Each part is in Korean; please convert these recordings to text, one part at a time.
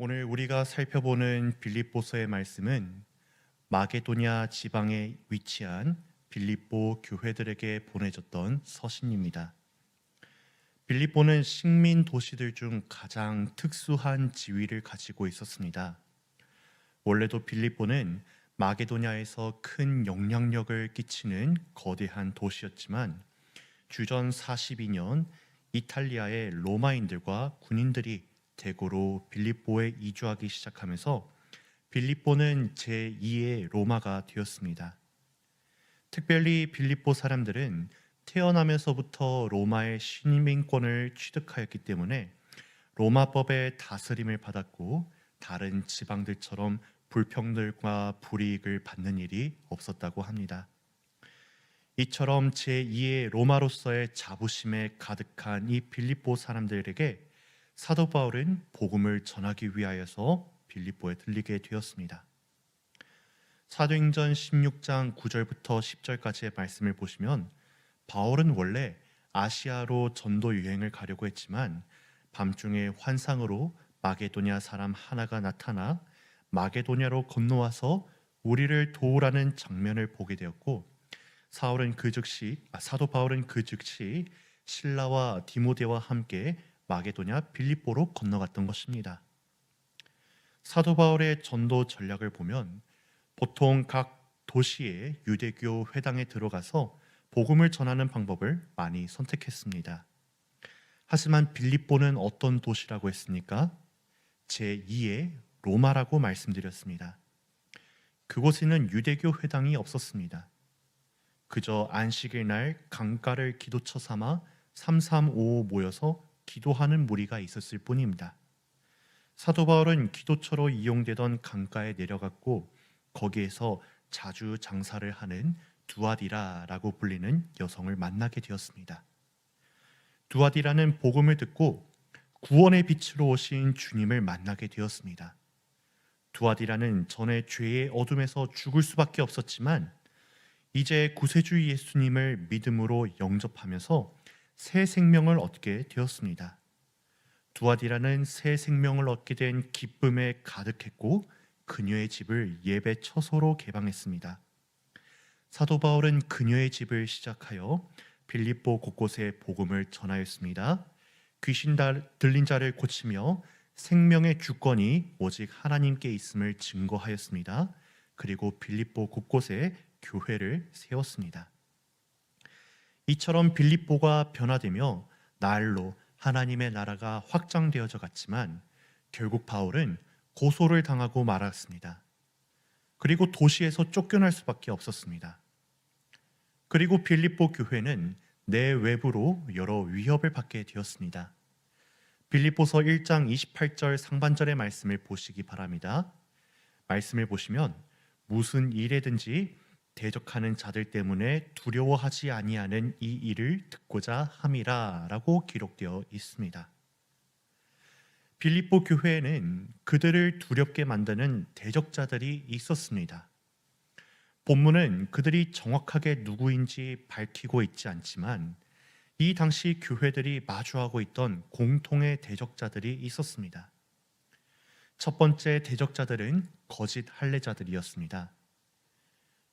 오늘 우리가 살펴보는 빌립보서의 말씀은 마게도냐 지방에 위치한 빌립보 교회들에게 보내졌던 서신입니다. 빌립보는 식민 도시들 중 가장 특수한 지위를 가지고 있었습니다. 원래도 빌립보는 마게도냐에서 큰 영향력을 끼치는 거대한 도시였지만 주전 42년 이탈리아의 로마인들과 군인들이 대거로 빌립보에 이주하기 시작하면서 빌립보는 제2의 로마가 되었습니다. 특별히 빌립보 사람들은 태어나면서부터 로마의 시민권을 취득하였기 때문에 로마법의 다스림을 받았고 다른 지방들처럼 불평들과 불이익을 받는 일이 없었다고 합니다. 이처럼 제2의 로마로서의 자부심에 가득한 이 빌립보 사람들에게 사도 바울은 복음을 전하기 위하여서 빌립보에 들리게 되었습니다. 사도행전 16장 9절부터 10절까지의 말씀을 보시면 바울은 원래 아시아로 전도 유행을 가려고 했지만 밤중에 환상으로 마게도냐 사람 하나가 나타나 마게도냐로 건너와서 우리를 도우라는 장면을 보게 되었고 사도 바울은 그 즉시 실라와 디모데와 함께 마게도냐 빌립보로 건너갔던 것입니다. 사도 바울의 전도 전략을 보면 보통 각 도시의 유대교 회당에 들어가서 복음을 전하는 방법을 많이 선택했습니다. 하지만 빌립보는 어떤 도시라고 했습니까? 제2의 로마라고 말씀드렸습니다. 그곳에는 유대교 회당이 없었습니다. 그저 안식일 날 강가를 기도처 삼아 3355 모여서 기도하는 무리가 있었을 뿐입니다. 사도 바울은 기도처로 이용되던 강가에 내려갔고 거기에서 자주 장사를 하는 두아디라라고 불리는 여성을 만나게 되었습니다. 두아디라는 복음을 듣고 구원의 빛으로 오신 주님을 만나게 되었습니다. 두아디라는 전에 죄의 어둠에서 죽을 수밖에 없었지만 이제 구세주 예수님을 믿음으로 영접하면서 새 생명을 얻게 되었습니다. 두아디라는 새 생명을 얻게 된 기쁨에 가득했고 그녀의 집을 예배 처소로 개방했습니다. 사도 바울은 그녀의 집을 시작하여 빌립보 곳곳에 복음을 전하였습니다. 귀신 들린 자를 고치며 생명의 주권이 오직 하나님께 있음을 증거하였습니다. 그리고 빌립보 곳곳에 교회를 세웠습니다. 이처럼 빌립보가 변화되며 날로 하나님의 나라가 확장되어져 갔지만 결국 바울은 고소를 당하고 말았습니다. 그리고 도시에서 쫓겨날 수밖에 없었습니다. 그리고 빌립보 교회는 내외부로 여러 위협을 받게 되었습니다. 빌립보서 1장 28절 상반절의 말씀을 보시기 바랍니다. 말씀을 보시면 무슨 일에든지 대적하는 자들 때문에 두려워하지 아니하는 이 일을 듣고자 함이라 라고 기록되어 있습니다. 빌립보 교회에는 그들을 두렵게 만드는 대적자들이 있었습니다. 본문은 그들이 정확하게 누구인지 밝히고 있지 않지만 이 당시 교회들이 마주하고 있던 공통의 대적자들이 있었습니다. 첫 번째 대적자들은 거짓 할례자들이었습니다.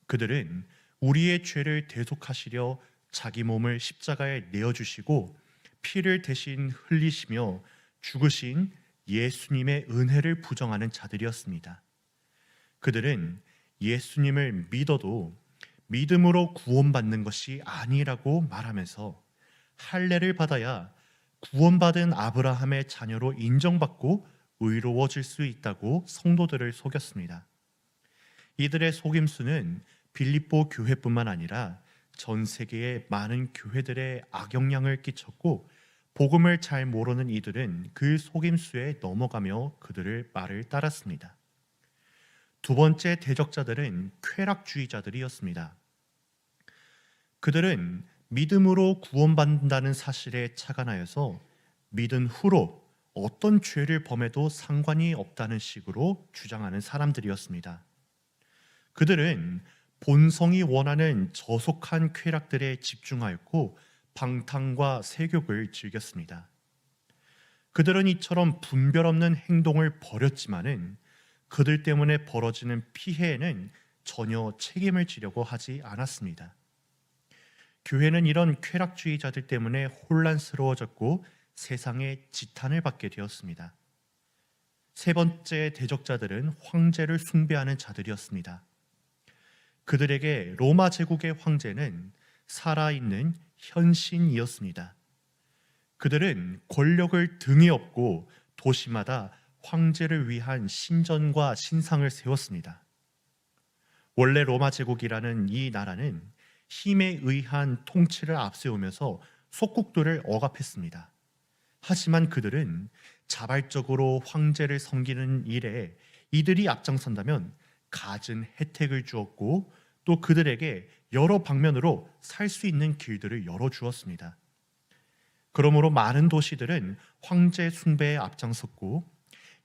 그들은 우리의 죄를 대속하시려 자기 몸을 십자가에 내어주시고 피를 대신 흘리시며 죽으신 예수님의 은혜를 부정하는 자들이었습니다. 그들은 예수님을 믿어도 믿음으로 구원받는 것이 아니라고 말하면서 할례를 받아야 구원받은 아브라함의 자녀로 인정받고 의로워질 수 있다고 성도들을 속였습니다. 이들의 속임수는 빌립보 교회뿐만 아니라 전 세계의 많은 교회들의 악영향을 끼쳤고 복음을 잘 모르는 이들은 그 속임수에 넘어가며 그들의 말을 따랐습니다. 두 번째 대적자들은 쾌락주의자들이었습니다. 그들은 믿음으로 구원받는다는 사실에 착안하여서 믿은 후로 어떤 죄를 범해도 상관이 없다는 식으로 주장하는 사람들이었습니다. 그들은 본성이 원하는 저속한 쾌락들에 집중하였고 방탕과 세욕을 즐겼습니다. 그들은 이처럼 분별 없는 행동을 벌였지만은 그들 때문에 벌어지는 피해에는 전혀 책임을 지려고 하지 않았습니다. 교회는 이런 쾌락주의자들 때문에 혼란스러워졌고 세상의 지탄을 받게 되었습니다. 세 번째 대적자들은 황제를 숭배하는 자들이었습니다. 그들에게 로마 제국의 황제는 살아있는 현신이었습니다. 그들은 권력을 등에 업고 도시마다 황제를 위한 신전과 신상을 세웠습니다. 원래 로마 제국이라는 이 나라는 힘에 의한 통치를 앞세우면서 속국들을 억압했습니다. 하지만 그들은 자발적으로 황제를 섬기는 일에 이들이 앞장선다면 갖은 혜택을 주었고 또 그들에게 여러 방면으로 살 수 있는 길들을 열어주었습니다. 그러므로 많은 도시들은 황제 숭배에 앞장섰고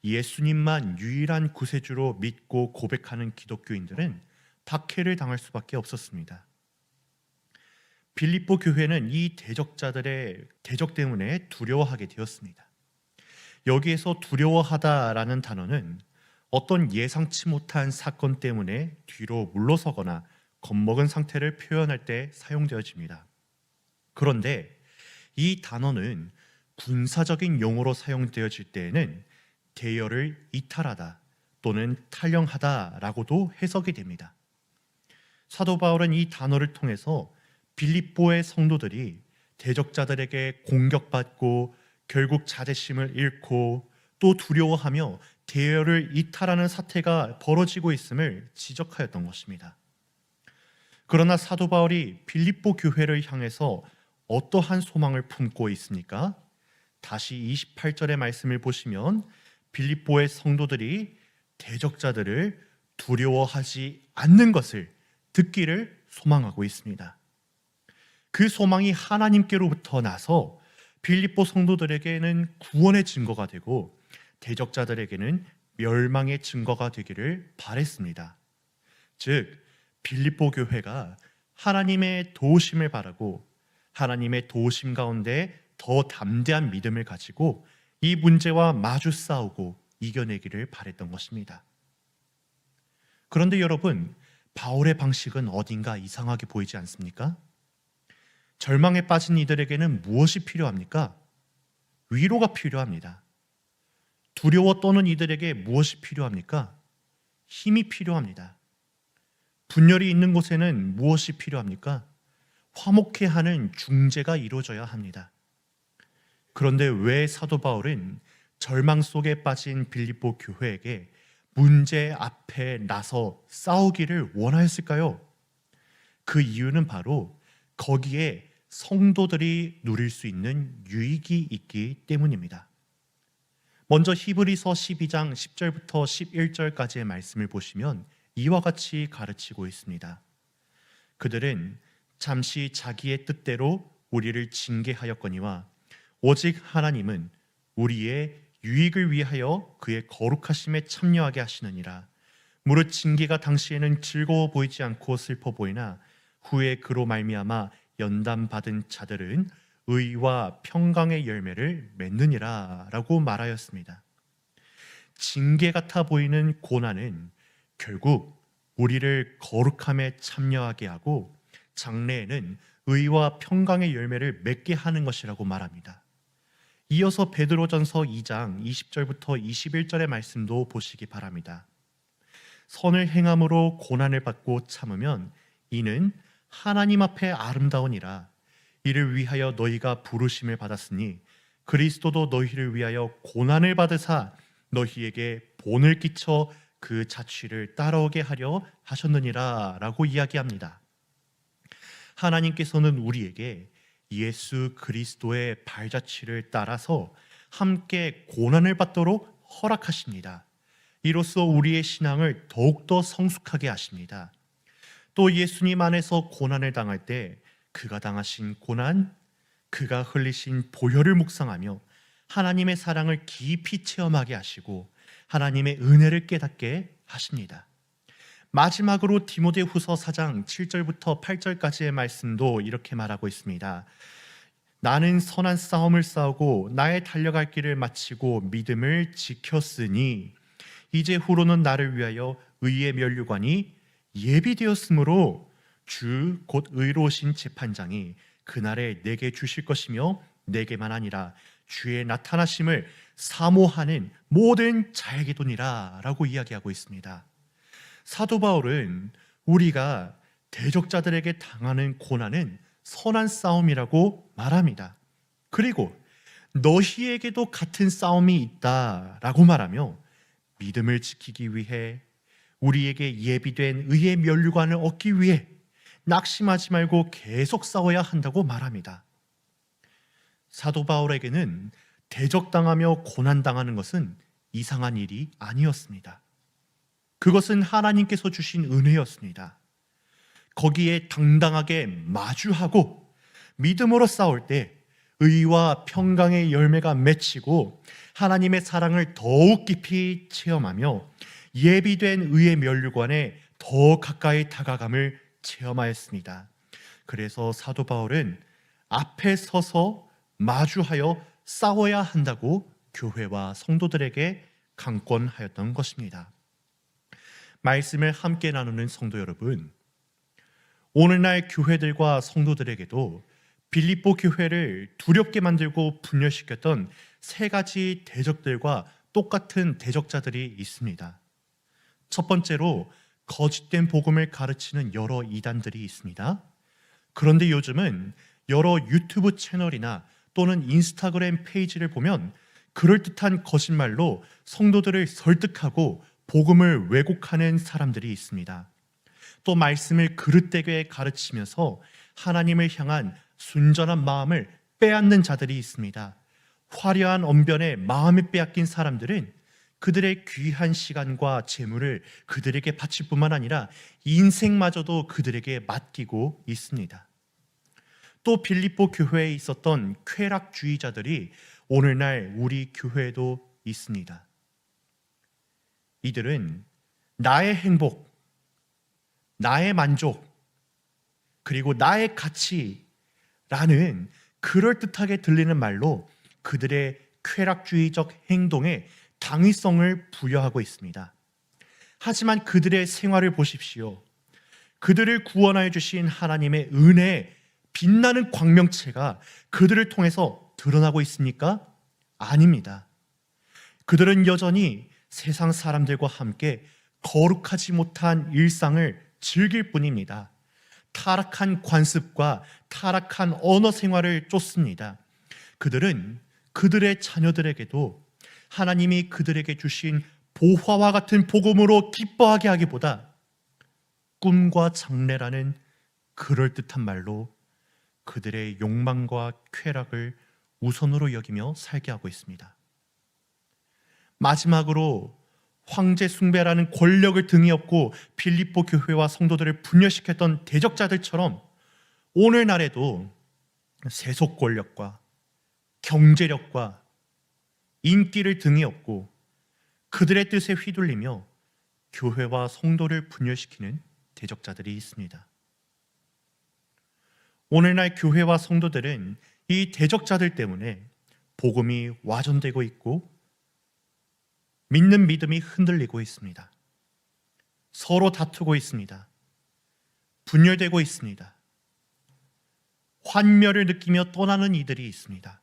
예수님만 유일한 구세주로 믿고 고백하는 기독교인들은 박해를 당할 수밖에 없었습니다. 빌립보 교회는 이 대적자들의 대적 때문에 두려워하게 되었습니다. 여기에서 두려워하다라는 단어는 어떤 예상치 못한 사건 때문에 뒤로 물러서거나 겁먹은 상태를 표현할 때 사용되어집니다. 그런데 이 단어는 군사적인 용어로 사용되어질 때에는 대열을 이탈하다 또는 탈영하다라고도 해석이 됩니다. 사도 바울은 이 단어를 통해서 빌립보의 성도들이 대적자들에게 공격받고 결국 자존심을 잃고 또 두려워하며 대열을 이탈하는 사태가 벌어지고 있음을 지적하였던 것입니다. 그러나 사도 바울이 빌립보 교회를 향해서 어떠한 소망을 품고 있습니까? 다시 28절의 말씀을 보시면 빌립보의 성도들이 대적자들을 두려워하지 않는 것을 듣기를 소망하고 있습니다. 그 소망이 하나님께로부터 나서 빌립보 성도들에게는 구원의 증거가 되고 대적자들에게는 멸망의 증거가 되기를 바랬습니다. 즉 빌립보 교회가 하나님의 도우심을 바라고 하나님의 도우심 가운데 더 담대한 믿음을 가지고 이 문제와 마주 싸우고 이겨내기를 바랬던 것입니다. 그런데 여러분, 바울의 방식은 어딘가 이상하게 보이지 않습니까? 절망에 빠진 이들에게는 무엇이 필요합니까? 위로가 필요합니다. 두려워 떠는 이들에게 무엇이 필요합니까? 힘이 필요합니다. 분열이 있는 곳에는 무엇이 필요합니까? 화목해 하는 중재가 이루어져야 합니다. 그런데 왜 사도 바울은 절망 속에 빠진 빌립보 교회에게 문제 앞에 나서 싸우기를 원하였을까요? 그 이유는 바로 거기에 성도들이 누릴 수 있는 유익이 있기 때문입니다. 먼저 히브리서 12장 10절부터 11절까지의 말씀을 보시면 이와 같이 가르치고 있습니다. 그들은 잠시 자기의 뜻대로 우리를 징계하였거니와 오직 하나님은 우리의 유익을 위하여 그의 거룩하심에 참여하게 하시느니라. 무릇 징계가 당시에는 즐거워 보이지 않고 슬퍼 보이나 후에 그로 말미암아 연단받은 자들은 의와 평강의 열매를 맺느니라 라고 말하였습니다. 징계 같아 보이는 고난은 결국 우리를 거룩함에 참여하게 하고 장래에는 의와 평강의 열매를 맺게 하는 것이라고 말합니다. 이어서 베드로전서 2장 20절부터 21절의 말씀도 보시기 바랍니다. 선을 행함으로 고난을 받고 참으면 이는 하나님 앞에 아름다우니라. 이를 위하여 너희가 부르심을 받았으니 그리스도도 너희를 위하여 고난을 받으사 너희에게 본을 끼쳐 그 자취를 따라오게 하려 하셨느니라 라고 이야기합니다. 하나님께서는 우리에게 예수 그리스도의 발자취를 따라서 함께 고난을 받도록 허락하십니다. 이로써 우리의 신앙을 더욱더 성숙하게 하십니다. 또 예수님 안에서 고난을 당할 때 그가 당하신 고난, 그가 흘리신 보혈을 묵상하며 하나님의 사랑을 깊이 체험하게 하시고 하나님의 은혜를 깨닫게 하십니다. 마지막으로 디모데후서 4장 7절부터 8절까지의 말씀도 이렇게 말하고 있습니다. 나는 선한 싸움을 싸우고 나의 달려갈 길을 마치고 믿음을 지켰으니 이제 후로는 나를 위하여 의의 면류관이 예비되었으므로 주 곧 의로우신 재판장이 그날에 내게 주실 것이며 내게만 아니라 주의 나타나심을 사모하는 모든 자에게도니라 라고 이야기하고 있습니다. 사도 바울은 우리가 대적자들에게 당하는 고난은 선한 싸움이라고 말합니다. 그리고 너희에게도 같은 싸움이 있다라고 말하며 믿음을 지키기 위해 우리에게 예비된 의의 면류관을 얻기 위해 낙심하지 말고 계속 싸워야 한다고 말합니다. 사도 바울에게는 대적당하며 고난당하는 것은 이상한 일이 아니었습니다. 그것은 하나님께서 주신 은혜였습니다. 거기에 당당하게 마주하고 믿음으로 싸울 때 의와 평강의 열매가 맺히고 하나님의 사랑을 더욱 깊이 체험하며 예비된 의의 면류관에 더 가까이 다가감을 체험하였습니다. 그래서 사도 바울은 앞에 서서 마주하여 싸워야 한다고 교회와 성도들에게 강권하였던 것입니다. 말씀을 함께 나누는 성도 여러분, 오늘날 교회들과 성도들에게도 빌립보 교회를 두렵게 만들고 분열시켰던 세 가지 대적들과 똑같은 대적자들이 있습니다. 첫 번째로 거짓된 복음을 가르치는 여러 이단들이 있습니다. 그런데 요즘은 여러 유튜브 채널이나 또는 인스타그램 페이지를 보면 그럴듯한 거짓말로 성도들을 설득하고 복음을 왜곡하는 사람들이 있습니다. 또 말씀을 그릇되게 가르치면서 하나님을 향한 순전한 마음을 빼앗는 자들이 있습니다. 화려한 언변에 마음을 빼앗긴 사람들은 그들의 귀한 시간과 재물을 그들에게 바칠 뿐만 아니라 인생마저도 그들에게 맡기고 있습니다. 또 빌립보 교회에 있었던 쾌락주의자들이 오늘날 우리 교회에도 있습니다. 이들은 나의 행복, 나의 만족, 그리고 나의 가치라는 그럴듯하게 들리는 말로 그들의 쾌락주의적 행동에 당위성을 부여하고 있습니다. 하지만 그들의 생활을 보십시오. 그들을 구원하여 주신 하나님의 은혜의 빛나는 광명체가 그들을 통해서 드러나고 있습니까? 아닙니다. 그들은 여전히 세상 사람들과 함께 거룩하지 못한 일상을 즐길 뿐입니다. 타락한 관습과 타락한 언어 생활을 쫓습니다. 그들은 그들의 자녀들에게도 하나님이 그들에게 주신 보화와 같은 복음으로 기뻐하게 하기보다 꿈과 장래라는 그럴듯한 말로 그들의 욕망과 쾌락을 우선으로 여기며 살게 하고 있습니다. 마지막으로 황제 숭배라는 권력을 등에 업고 빌립보 교회와 성도들을 분열시켰던 대적자들처럼 오늘날에도 세속 권력과 경제력과 인기를 등에 업고 그들의 뜻에 휘둘리며 교회와 성도를 분열시키는 대적자들이 있습니다. 오늘날 교회와 성도들은 이 대적자들 때문에 복음이 와전되고 있고 믿는 믿음이 흔들리고 있습니다. 서로 다투고 있습니다. 분열되고 있습니다. 환멸을 느끼며 떠나는 이들이 있습니다.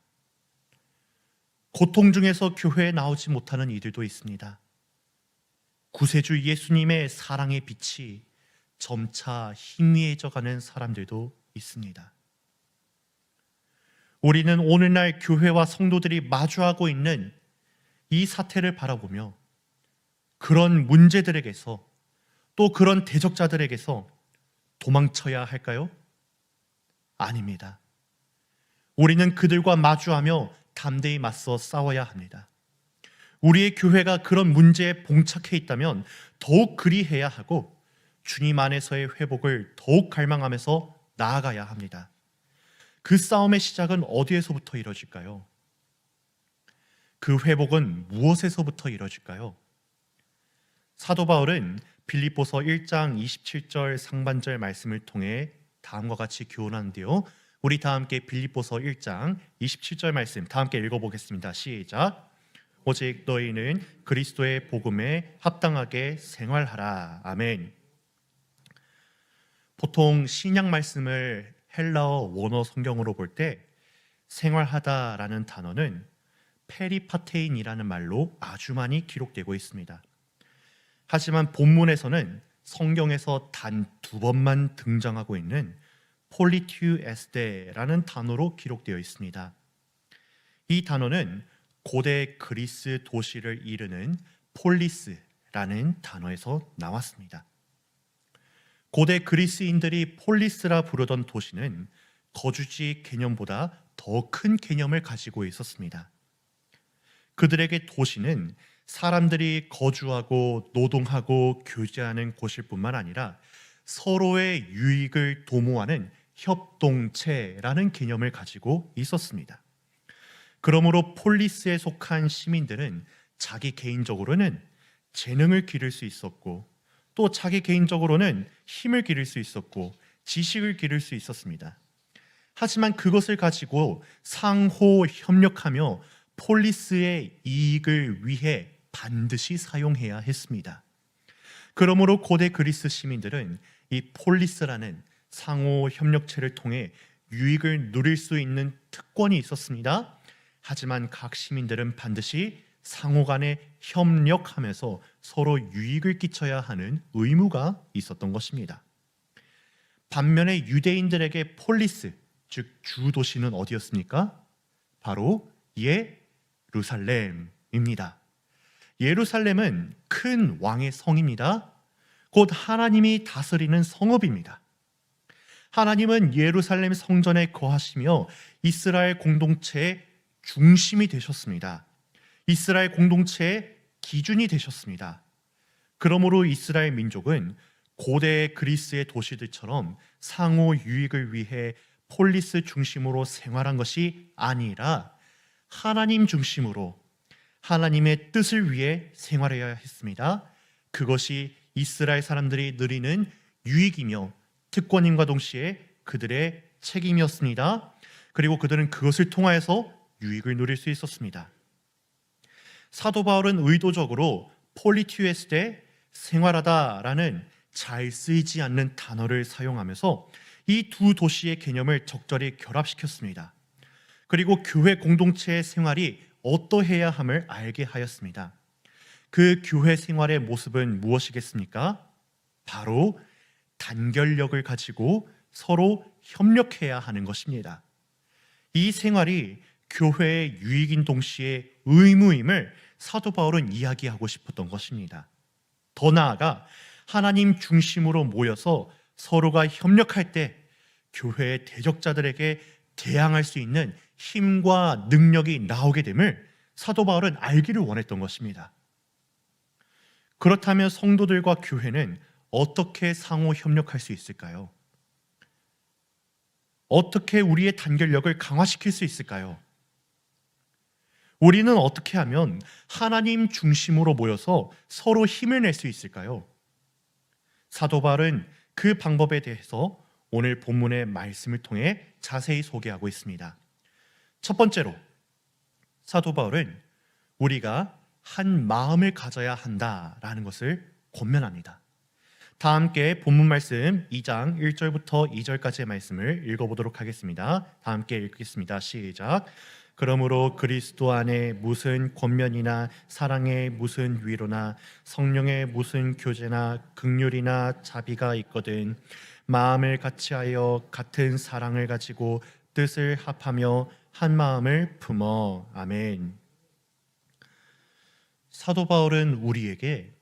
고통 중에서 교회에 나오지 못하는 이들도 있습니다. 구세주 예수님의 사랑의 빛이 점차 희미해져가는 사람들도 있습니다. 우리는 오늘날 교회와 성도들이 마주하고 있는 이 사태를 바라보며 그런 문제들에게서 또 그런 대적자들에게서 도망쳐야 할까요? 아닙니다. 우리는 그들과 마주하며 담대히 맞서 싸워야 합니다. 우리의 교회가 그런 문제에 봉착해 있다면 더욱 그리해야 하고 주님 안에서의 회복을 더욱 갈망하면서 나아가야 합니다. 그 싸움의 시작은 어디에서부터 이루어질까요? 그 회복은 무엇에서부터 이루어질까요? 사도 바울은 빌립보서 1장 27절 상반절 말씀을 통해 다음과 같이 교훈하는데요. 우리 다 함께 빌립보서 1장 27절 말씀 다 함께 읽어보겠습니다. 시작. 오직 너희는 그리스도의 복음에 합당하게 생활하라. 아멘. 보통 신약 말씀을 헬라어 원어 성경으로 볼 때 생활하다라는 단어는 페리파테인이라는 말로 아주 많이 기록되고 있습니다. 하지만 본문에서는 성경에서 단 2번만 등장하고 있는 폴리튜에스테라는 단어로 기록되어 있습니다. 이 단어는 고대 그리스 도시를 이르는 폴리스라는 단어에서 나왔습니다. 고대 그리스인들이 폴리스라 부르던 도시는 거주지 개념보다 더 큰 개념을 가지고 있었습니다. 그들에게 도시는 사람들이 거주하고 노동하고 교제하는 곳일 뿐만 아니라 서로의 유익을 도모하는 협동체라는 개념을 가지고 있었습니다. 그러므로 폴리스에 속한 시민들은 자기 개인적으로는 재능을 기를 수 있었고 또 자기 개인적으로는 힘을 기를 수 있었고 지식을 기를 수 있었습니다. 하지만 그것을 가지고 상호 협력하며 폴리스의 이익을 위해 반드시 사용해야 했습니다. 그러므로 고대 그리스 시민들은 이 폴리스라는 상호 협력체를 통해 유익을 누릴 수 있는 특권이 있었습니다. 하지만 각 시민들은 반드시 상호 간에 협력하면서 서로 유익을 끼쳐야 하는 의무가 있었던 것입니다. 반면에 유대인들에게 폴리스, 즉 주도시는 어디였습니까? 바로 예루살렘입니다. 예루살렘은 큰 왕의 성입니다. 곧 하나님이 다스리는 성읍입니다. 하나님은 예루살렘 성전에 거하시며 이스라엘 공동체의 중심이 되셨습니다. 이스라엘 공동체의 기준이 되셨습니다. 그러므로 이스라엘 민족은 고대 그리스의 도시들처럼 상호 유익을 위해 폴리스 중심으로 생활한 것이 아니라 하나님 중심으로 하나님의 뜻을 위해 생활해야 했습니다. 그것이 이스라엘 사람들이 누리는 유익이며 특권임과 동시에 그들의 책임이었습니다. 그리고 그들은 그것을 통하여서 유익을 누릴 수 있었습니다. 사도 바울은 의도적으로 폴리튜에스테 생활하다라는 잘 쓰이지 않는 단어를 사용하면서 이 두 도시의 개념을 적절히 결합시켰습니다. 그리고 교회 공동체의 생활이 어떠해야 함을 알게 하였습니다. 그 교회 생활의 모습은 무엇이겠습니까? 바로 단결력을 가지고 서로 협력해야 하는 것입니다. 이 생활이 교회의 유익인 동시에 의무임을 사도 바울은 이야기하고 싶었던 것입니다. 더 나아가 하나님 중심으로 모여서 서로가 협력할 때 교회의 대적자들에게 대항할 수 있는 힘과 능력이 나오게 됨을 사도 바울은 알기를 원했던 것입니다. 그렇다면 성도들과 교회는 어떻게 상호 협력할 수 있을까요? 어떻게 우리의 단결력을 강화시킬 수 있을까요? 우리는 어떻게 하면 하나님 중심으로 모여서 서로 힘을 낼 수 있을까요? 사도 바울은 그 방법에 대해서 오늘 본문의 말씀을 통해 자세히 소개하고 있습니다. 첫 번째로 사도 바울은 우리가 한 마음을 가져야 한다라는 것을 권면합니다. 다 함께 본문 말씀 2장 1절부터 2절까지의 말씀을 읽어보도록 하겠습니다. 다 함께 읽겠습니다. 시작. 그러므로 그리스도 안에 무슨 권면이나 사랑의 무슨 위로나 성령의 무슨 교제나 긍휼이나 자비가 있거든 마음을 같이하여 같은 사랑을 가지고 뜻을 합하며 한 마음을 품어. 아멘. 사도 바울은 우리에게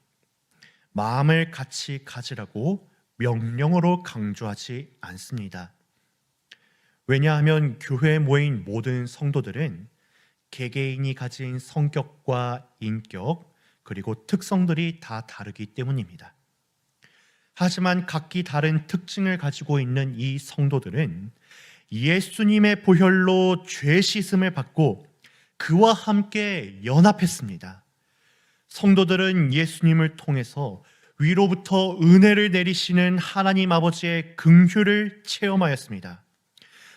마음을 같이 가지라고 명령으로 강조하지 않습니다. 왜냐하면 교회에 모인 모든 성도들은 개개인이 가진 성격과 인격 그리고 특성들이 다 다르기 때문입니다. 하지만 각기 다른 특징을 가지고 있는 이 성도들은 예수님의 보혈로 죄 씻음을 받고 그와 함께 연합했습니다. 성도들은 예수님을 통해서 위로부터 은혜를 내리시는 하나님 아버지의 긍휼을 체험하였습니다.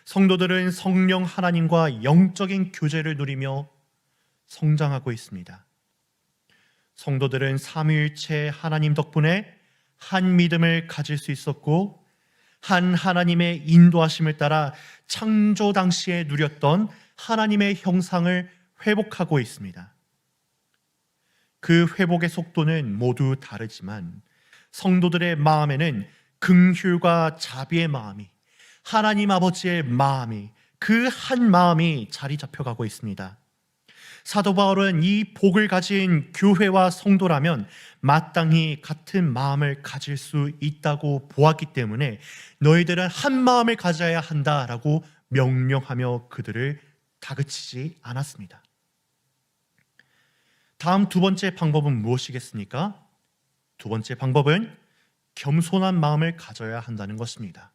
성도들은 성령 하나님과 영적인 교제를 누리며 성장하고 있습니다. 성도들은 삼위일체 하나님 덕분에 한 믿음을 가질 수 있었고, 한 하나님의 인도하심을 따라 창조 당시에 누렸던 하나님의 형상을 회복하고 있습니다. 그 회복의 속도는 모두 다르지만 성도들의 마음에는 긍휼과 자비의 마음이, 하나님 아버지의 마음이, 그 한 마음이 자리 잡혀가고 있습니다. 사도 바울은 이 복을 가진 교회와 성도라면 마땅히 같은 마음을 가질 수 있다고 보았기 때문에 너희들은 한 마음을 가져야 한다라고 명령하며 그들을 다그치지 않았습니다. 다음 두 번째 방법은 무엇이겠습니까? 두 번째 방법은 겸손한 마음을 가져야 한다는 것입니다.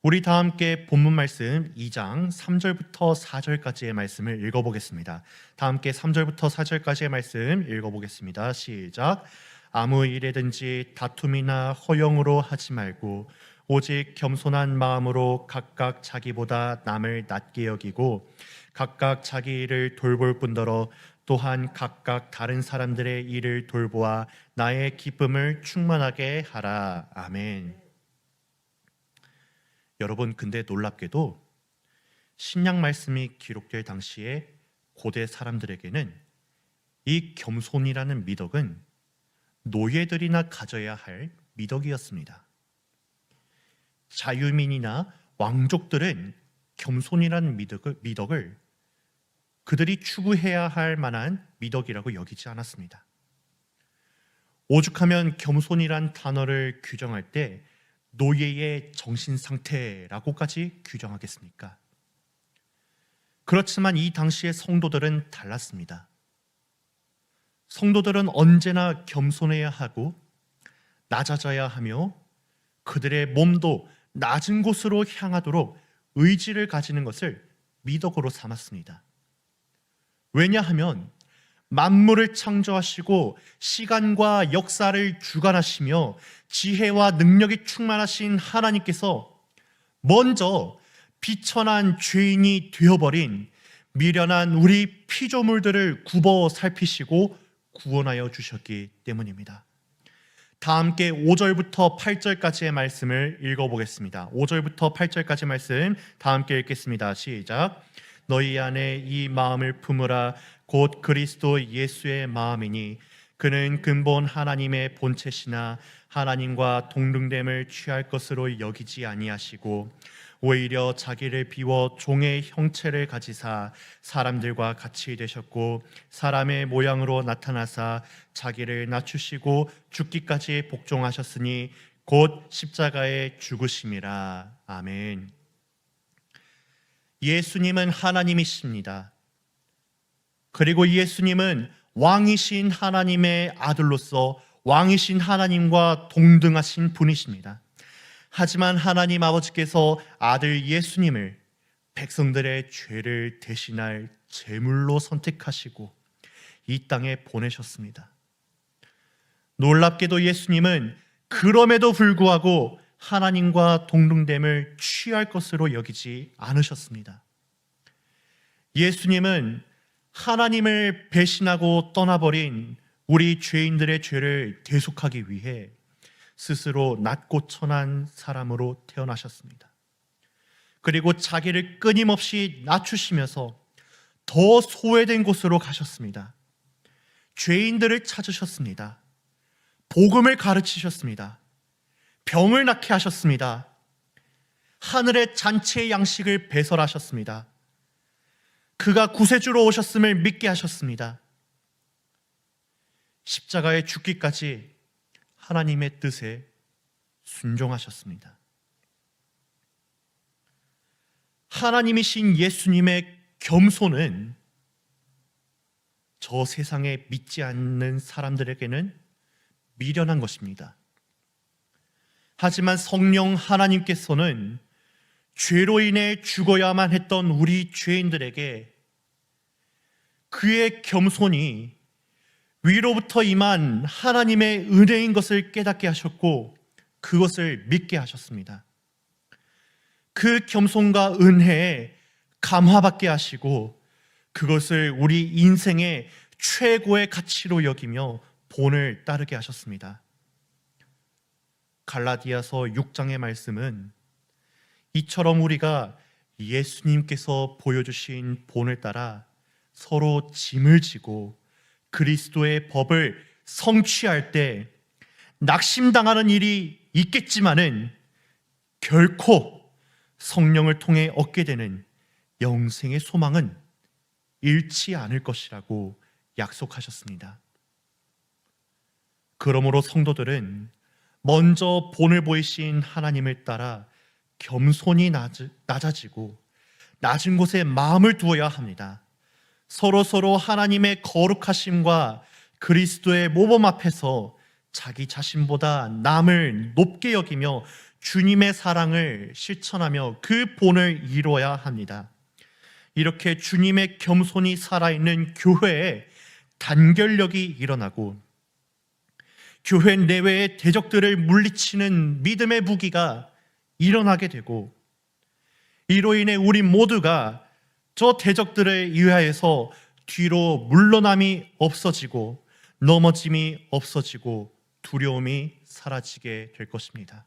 우리 다 함께 본문 말씀 2장 3절부터 4절까지의 말씀을 읽어보겠습니다. 다 함께 3절부터 4절까지의 말씀 읽어보겠습니다. 시작. 아무 일에든지 다툼이나 허영으로 하지 말고 오직 겸손한 마음으로 각각 자기보다 남을 낮게 여기고 각각 자기 일을 돌볼 뿐더러 또한 각각 다른 사람들의 일을 돌보아 나의 기쁨을 충만하게 하라. 아멘. 여러분, 근데 놀랍게도 신약 말씀이 기록될 당시에 고대 사람들에게는 이 겸손이라는 미덕은 노예들이나 가져야 할 미덕이었습니다. 자유민이나 왕족들은 겸손이라는 미덕을 그들이 추구해야 할 만한 미덕이라고 여기지 않았습니다. 오죽하면 겸손이란 단어를 규정할 때 노예의 정신 상태라고까지 규정하겠습니까? 그렇지만 이 당시의 성도들은 달랐습니다. 성도들은 언제나 겸손해야 하고 낮아져야 하며 그들의 몸도 낮은 곳으로 향하도록 의지를 가지는 것을 미덕으로 삼았습니다. 왜냐하면 만물을 창조하시고 시간과 역사를 주관하시며 지혜와 능력이 충만하신 하나님께서 먼저 비천한 죄인이 되어버린 미련한 우리 피조물들을 굽어 살피시고 구원하여 주셨기 때문입니다. 다 함께 5절부터 8절까지의 말씀을 읽어보겠습니다. 5절부터 8절까지 말씀 다 함께 읽겠습니다. 시작. 너희 안에 이 마음을 품으라. 곧 그리스도 예수의 마음이니 그는 근본 하나님의 본체시나 하나님과 동등됨을 취할 것으로 여기지 아니하시고 오히려 자기를 비워 종의 형체를 가지사 사람들과 같이 되셨고 사람의 모양으로 나타나사 자기를 낮추시고 죽기까지 복종하셨으니 곧 십자가에 죽으심이라. 아멘. 예수님은 하나님이십니다. 그리고 예수님은 왕이신 하나님의 아들로서 왕이신 하나님과 동등하신 분이십니다. 하지만 하나님 아버지께서 아들 예수님을 백성들의 죄를 대신할 제물로 선택하시고 이 땅에 보내셨습니다. 놀랍게도 예수님은 그럼에도 불구하고 하나님과 동등됨을 취할 것으로 여기지 않으셨습니다. 예수님은 하나님을 배신하고 떠나버린 우리 죄인들의 죄를 대속하기 위해 스스로 낮고 천한 사람으로 태어나셨습니다. 그리고 자기를 끊임없이 낮추시면서 더 소외된 곳으로 가셨습니다. 죄인들을 찾으셨습니다. 복음을 가르치셨습니다. 병을 낫게 하셨습니다. 하늘의 잔치의 양식을 배설하셨습니다. 그가 구세주로 오셨음을 믿게 하셨습니다. 십자가에 죽기까지 하나님의 뜻에 순종하셨습니다. 하나님이신 예수님의 겸손은 저 세상에 믿지 않는 사람들에게는 미련한 것입니다. 하지만 성령 하나님께서는 죄로 인해 죽어야만 했던 우리 죄인들에게 그의 겸손이 위로부터 임한 하나님의 은혜인 것을 깨닫게 하셨고 그것을 믿게 하셨습니다. 그 겸손과 은혜에 감화받게 하시고 그것을 우리 인생의 최고의 가치로 여기며 본을 따르게 하셨습니다. 갈라디아서 6장의 말씀은 이처럼 우리가 예수님께서 보여주신 본을 따라 서로 짐을 지고 그리스도의 법을 성취할 때 낙심당하는 일이 있겠지만은 결코 성령을 통해 얻게 되는 영생의 소망은 잃지 않을 것이라고 약속하셨습니다. 그러므로 성도들은 먼저 본을 보이신 하나님을 따라 겸손히 낮아지고 낮은 곳에 마음을 두어야 합니다. 서로 하나님의 거룩하심과 그리스도의 모범 앞에서 자기 자신보다 남을 높게 여기며 주님의 사랑을 실천하며 그 본을 이루어야 합니다. 이렇게 주님의 겸손이 살아있는 교회에 단결력이 일어나고 교회 내외의 대적들을 물리치는 믿음의 무기가 일어나게 되고 이로 인해 우리 모두가 저 대적들에 의하여서 뒤로 물러남이 없어지고 넘어짐이 없어지고 두려움이 사라지게 될 것입니다.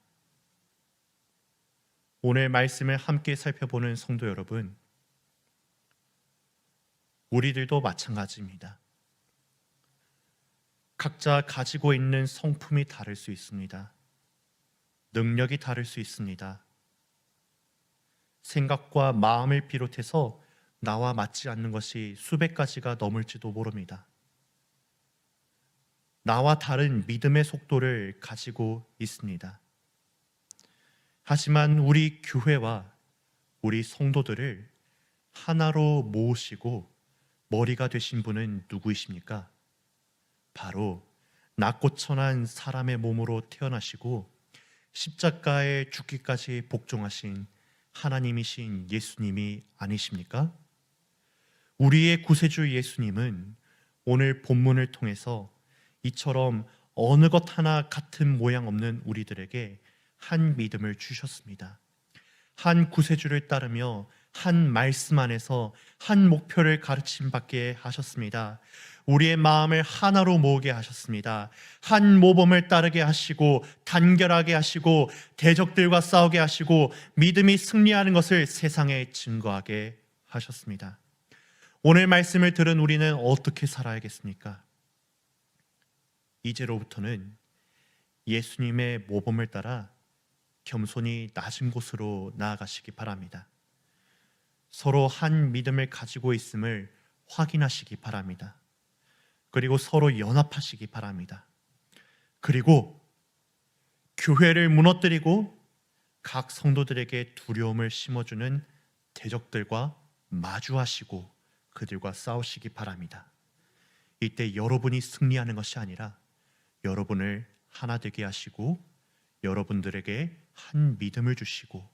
오늘 말씀을 함께 살펴보는 성도 여러분, 우리들도 마찬가지입니다. 각자 가지고 있는 성품이 다를 수 있습니다. 능력이 다를 수 있습니다. 생각과 마음을 비롯해서 나와 맞지 않는 것이 수백 가지가 넘을지도 모릅니다. 나와 다른 믿음의 속도를 가지고 있습니다. 하지만 우리 교회와 우리 성도들을 하나로 모으시고 머리가 되신 분은 누구이십니까? 바로 낮고 천한 사람의 몸으로 태어나시고 십자가에 죽기까지 복종하신 하나님이신 예수님이 아니십니까? 우리의 구세주 예수님은 오늘 본문을 통해서 이처럼 어느 것 하나 같은 모양 없는 우리들에게 한 믿음을 주셨습니다. 한 구세주를 따르며 한 말씀 안에서 한 목표를 가르침받게 하셨습니다. 우리의 마음을 하나로 모으게 하셨습니다. 한 모범을 따르게 하시고 단결하게 하시고 대적들과 싸우게 하시고 믿음이 승리하는 것을 세상에 증거하게 하셨습니다. 오늘 말씀을 들은 우리는 어떻게 살아야겠습니까? 이제로부터는 예수님의 모범을 따라 겸손히 낮은 곳으로 나아가시기 바랍니다. 서로 한 믿음을 가지고 있음을 확인하시기 바랍니다. 그리고 서로 연합하시기 바랍니다. 그리고 교회를 무너뜨리고 각 성도들에게 두려움을 심어주는 대적들과 마주하시고 그들과 싸우시기 바랍니다. 이때 여러분이 승리하는 것이 아니라 여러분을 하나 되게 하시고 여러분들에게 한 믿음을 주시고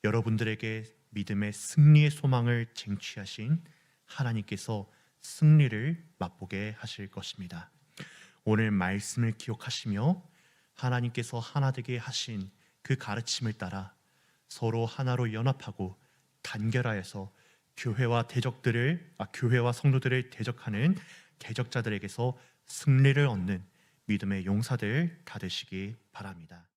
여러분들에게 믿음의 승리의 소망을 쟁취하신 하나님께서 승리를 맛보게 하실 것입니다. 오늘 말씀을 기억하시며 하나님께서 하나 되게 하신 그 가르침을 따라 서로 하나로 연합하고 단결하여서 교회와 성도들을 대적하는 대적자들에게서 승리를 얻는 믿음의 용사들 다 되시기 바랍니다.